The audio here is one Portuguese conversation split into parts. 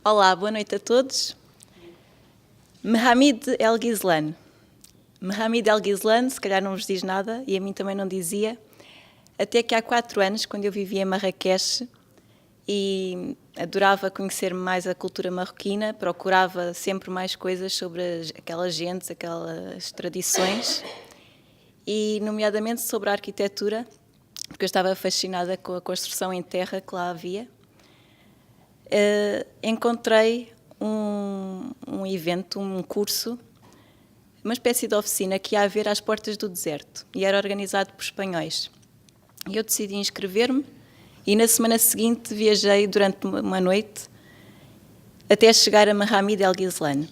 Olá, boa noite a todos. Mohamed El Ghizlan. Mohamed El Ghizlan, se calhar não vos diz nada, e a mim também não dizia, até que há 4 anos, quando eu vivia em Marrakech e adorava conhecer mais a cultura marroquina, procurava sempre mais coisas sobre aquelas gentes, aquelas tradições, e nomeadamente sobre a arquitetura, porque eu estava fascinada com a construção em terra que lá havia. Encontrei um evento, um curso, uma espécie de oficina que ia haver às portas do deserto e era organizado por espanhóis. E eu decidi inscrever-me e na semana seguinte viajei durante uma noite até chegar a Mohamed El Ghizlan,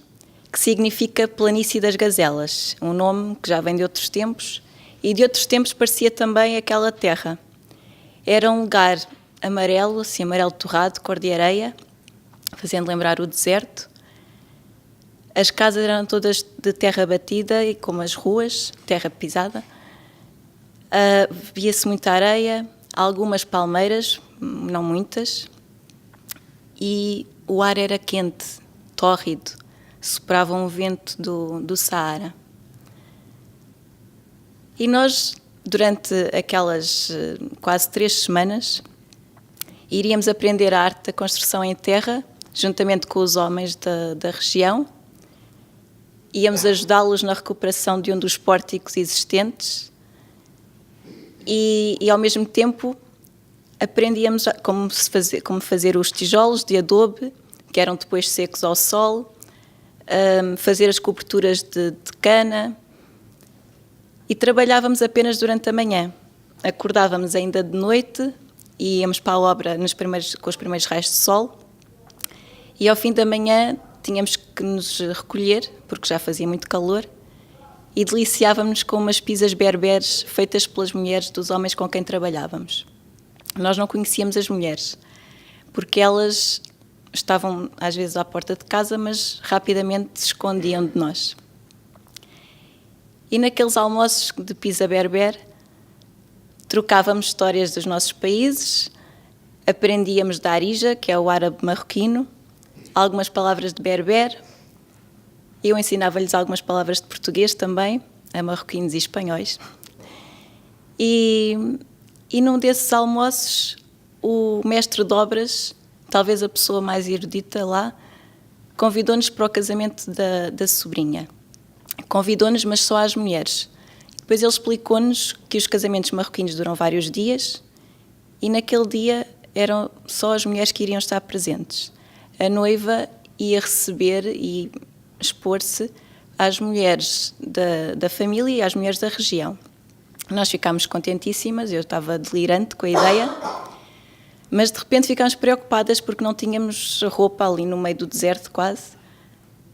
que significa Planície das Gazelas, um nome que já vem de outros tempos e de outros tempos parecia também aquela terra. Era um lugar amarelo, assim amarelo torrado, cor de areia, fazendo lembrar o deserto. As casas eram todas de terra batida e como as ruas, terra pisada. Via-se muita areia, algumas palmeiras, não muitas, e o ar era quente, tórrido, soprava um vento do Saara. E nós, durante aquelas quase 3 semanas, iríamos aprender a arte da construção em terra, juntamente com os homens da região. Íamos ajudá-los na recuperação de um dos pórticos existentes e ao mesmo tempo, aprendíamos como fazer os tijolos de adobe, que eram depois secos ao sol, fazer as coberturas de cana, e trabalhávamos apenas durante a manhã. Acordávamos ainda de noite e íamos para a obra com os primeiros raios de sol, e ao fim da manhã tínhamos que nos recolher, porque já fazia muito calor, e deliciávamos com umas pizzas berberes feitas pelas mulheres dos homens com quem trabalhávamos. Nós não conhecíamos as mulheres, porque elas estavam às vezes à porta de casa, mas rapidamente se escondiam de nós. E naqueles almoços de pizza berber, trocávamos histórias dos nossos países, aprendíamos da arija, que é o árabe marroquino, algumas palavras de berber. Eu ensinava-lhes algumas palavras de português também, a marroquinos e espanhóis. E num desses almoços, o mestre de obras, talvez a pessoa mais erudita lá, convidou-nos para o casamento da sobrinha. Convidou-nos, mas só às mulheres. Depois ele explicou-nos que os casamentos marroquinos duram vários dias e naquele dia eram só as mulheres que iriam estar presentes. A noiva ia receber e expor-se às mulheres da família e às mulheres da região. Nós ficámos contentíssimas, eu estava delirante com a ideia, mas de repente ficámos preocupadas porque não tínhamos roupa ali no meio do deserto quase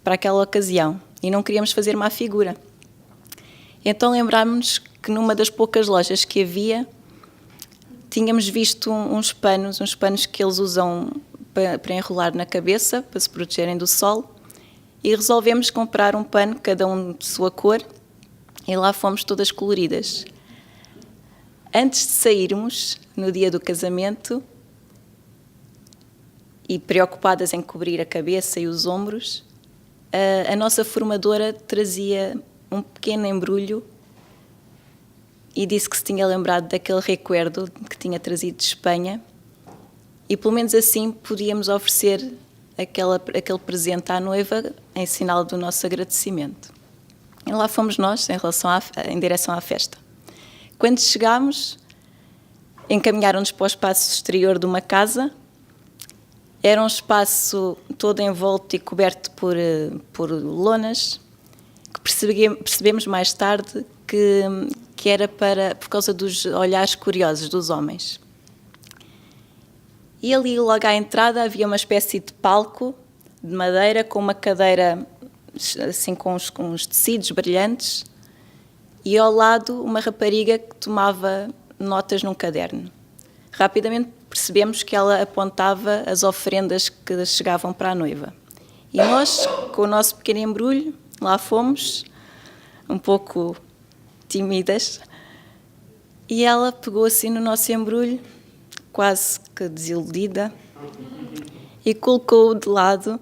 para aquela ocasião e não queríamos fazer má figura. Então lembrámos-nos que numa das poucas lojas que havia tínhamos visto uns panos que eles usam para enrolar na cabeça, para se protegerem do sol, e resolvemos comprar um pano, cada um de sua cor, e lá fomos todas coloridas. Antes de sairmos, no dia do casamento, e preocupadas em cobrir a cabeça e os ombros, a nossa formadora trazia um pequeno embrulho e disse que se tinha lembrado daquele recuerdo que tinha trazido de Espanha, e pelo menos assim podíamos oferecer aquele presente à noiva em sinal do nosso agradecimento. E lá fomos nós em direção à festa. Quando chegámos, encaminharam-nos para o espaço exterior de uma casa. Era um espaço todo envolto e coberto por lonas, que percebemos mais tarde que era por causa dos olhares curiosos dos homens. E ali, logo à entrada, havia uma espécie de palco de madeira com uma cadeira assim, com uns tecidos brilhantes e ao lado uma rapariga que tomava notas num caderno. Rapidamente percebemos que ela apontava as oferendas que chegavam para a noiva. E nós, com o nosso pequeno embrulho, lá fomos, um pouco tímidas, e ela pegou assim no nosso embrulho, quase que desiludida, e colocou-o de lado,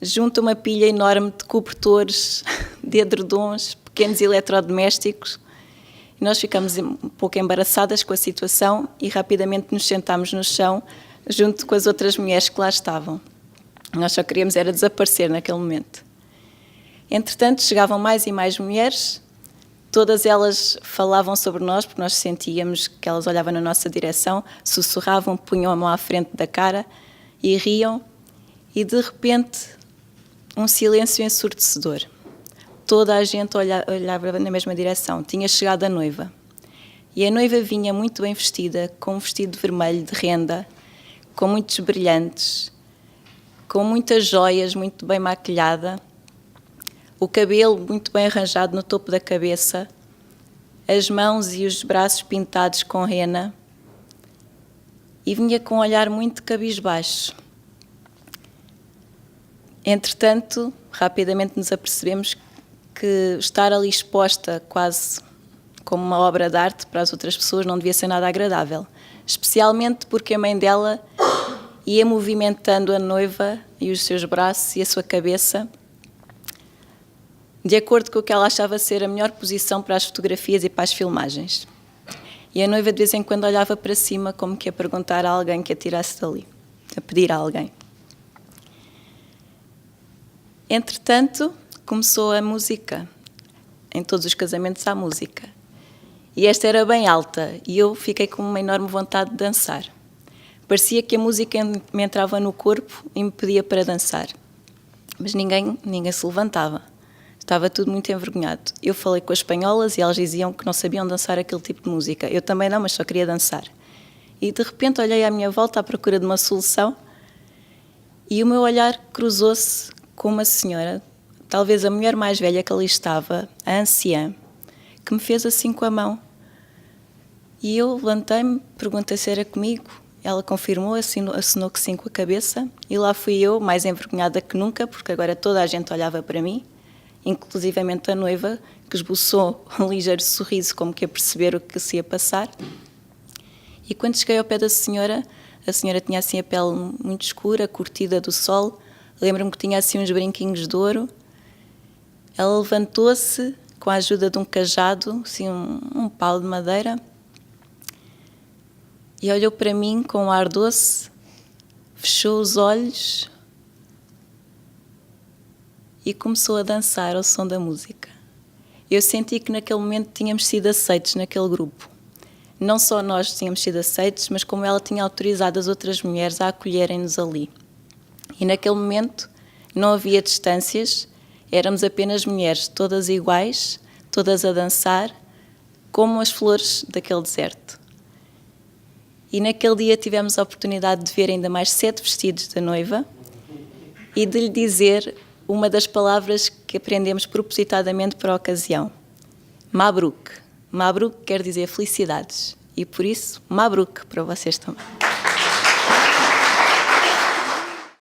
junto a uma pilha enorme de cobertores, de edredons, pequenos eletrodomésticos. E nós ficamos um pouco embaraçadas com a situação e rapidamente nos sentámos no chão, junto com as outras mulheres que lá estavam. Nós só queríamos era desaparecer naquele momento. Entretanto, chegavam mais e mais mulheres. Todas elas falavam sobre nós, porque nós sentíamos que elas olhavam na nossa direção, sussurravam, punham a mão à frente da cara e riam. E, de repente, um silêncio ensurdecedor. Toda a gente olhava na mesma direção. Tinha chegado a noiva. E a noiva vinha muito bem vestida, com um vestido vermelho de renda, com muitos brilhantes, com muitas joias, muito bem maquilhada, o cabelo muito bem arranjado no topo da cabeça, as mãos e os braços pintados com rena, e vinha com um olhar muito cabisbaixo. Entretanto, rapidamente nos apercebemos que estar ali exposta quase como uma obra de arte para as outras pessoas não devia ser nada agradável, especialmente porque a mãe dela ia movimentando a noiva e os seus braços e a sua cabeça de acordo com o que ela achava ser a melhor posição para as fotografias e para as filmagens. E a noiva de vez em quando olhava para cima como que a perguntar a alguém que a tirasse dali, a pedir a alguém. Entretanto, começou a música. Em todos os casamentos há música. E esta era bem alta e eu fiquei com uma enorme vontade de dançar. Parecia que a música me entrava no corpo e me pedia para dançar. Mas ninguém se levantava. Estava tudo muito envergonhado. Eu falei com as espanholas e elas diziam que não sabiam dançar aquele tipo de música. Eu também não, mas só queria dançar. E de repente olhei à minha volta à procura de uma solução e o meu olhar cruzou-se com uma senhora, talvez a mulher mais velha que ali estava, a anciã, que me fez assim com a mão. E eu levantei-me, perguntei se era comigo. Ela confirmou, assinou que sim com a cabeça. E lá fui eu, mais envergonhada que nunca, porque agora toda a gente olhava para mim, inclusivamente a noiva, que esboçou um ligeiro sorriso, como que a perceber o que se ia passar. E quando cheguei ao pé da senhora, a senhora tinha assim a pele muito escura, curtida do sol. Lembro-me que tinha assim uns brinquinhos de ouro. Ela levantou-se com a ajuda de um cajado, assim um pau de madeira, e olhou para mim com um ar doce, fechou os olhos e começou a dançar ao som da música. Eu senti que naquele momento tínhamos sido aceitos naquele grupo. Não só nós tínhamos sido aceitos, mas como ela tinha autorizado as outras mulheres a acolherem-nos ali. E naquele momento não havia distâncias, éramos apenas mulheres, todas iguais, todas a dançar, como as flores daquele deserto. E naquele dia tivemos a oportunidade de ver ainda mais 7 vestidos da noiva e de lhe dizer uma das palavras que aprendemos propositadamente para a ocasião. Mabruk. Mabruk quer dizer felicidades. E por isso, Mabruk para vocês também.